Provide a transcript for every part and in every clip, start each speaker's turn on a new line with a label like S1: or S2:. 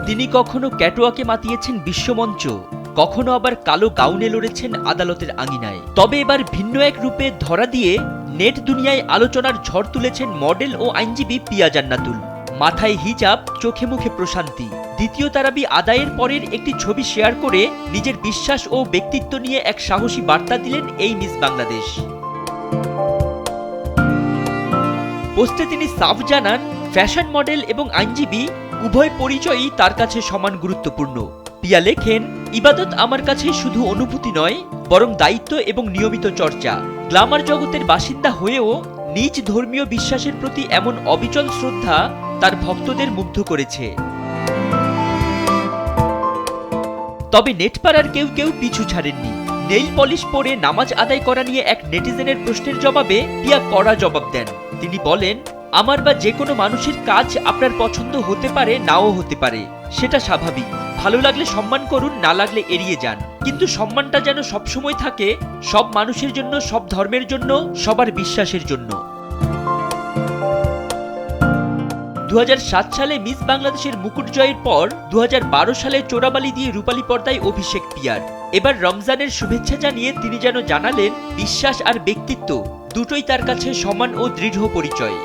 S1: তিনি কখনো ক্যাটওয়াকে মাতিয়েছেন বিশ্বমঞ্চ, কখনো আবার কালো গাউনে লড়েছেন আদালতের আঙিনায়। তবে এবার ভিন্ন এক রূপে ধরা দিয়ে নেট দুনিয়ায় আলোচনার ঝড় তুলেছেন মডেল ও আইনজীবী পিয়া জান্নাতুল। মাথায় হিজাব, চোখে মুখে প্রশান্তি। দ্বিতীয় তারাবি আদায়ের পরের একটি ছবি শেয়ার করে নিজের বিশ্বাস ও ব্যক্তিত্ব নিয়ে এক সাহসী বার্তা দিলেন এই মিস বাংলাদেশ। পোস্টে তিনি সাফ জানান, ফ্যাশন মডেল এবং আইনজীবী উভয় পরিচয়ই তার কাছে সমান গুরুত্বপূর্ণ। পিয়া লেখেন, ইবাদত আমার কাছে শুধু অনুভূতি নয়, বরং দায়িত্ব এবং নিয়মিত চর্চা। গ্ল্যামার জগতের বাসিন্দা হয়েও নিজ ধর্মীয় বিশ্বাসের প্রতি এমন অবিচল শ্রদ্ধা তার ভক্তদের মুগ্ধ করেছে। তবে নেটপাড়ার কেউ কেউ পিছু ছাড়েননি। নেইল পলিশ পরে নামাজ আদায় করা নিয়ে এক নেটিজেনের প্রশ্নের জবাবে পিয়া কড়া জবাব দেন। তিনি বলেন, আমার বা যে কোনো মানুষের কাজ আপনার পছন্দ হতে পারে, নাও হতে পারে, সেটা স্বাভাবিক। ভালো লাগলে সম্মান করুন, না লাগলে এড়িয়ে যান, কিন্তু সম্মানটা যেন সবসময় থাকে সব মানুষের জন্য, সব ধর্মের জন্য, সবার বিশ্বাসের জন্য। 2007 সালে মিস বাংলাদেশের মুকুট জয়ের পর 2012 সালে চোরাবালি দিয়ে রূপালী পর্দায় অভিষেক পিয়ার। এবার রমজানের শুভেচ্ছা জানিয়ে তিনি যেন জানালেন, বিশ্বাস আর ব্যক্তিত্ব দুটোই তার কাছে সমান ও দৃঢ় পরিচয়।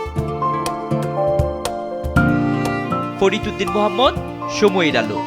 S1: ফরিদ উদ্দিন মোহাম্মদ, সময়ের আলো।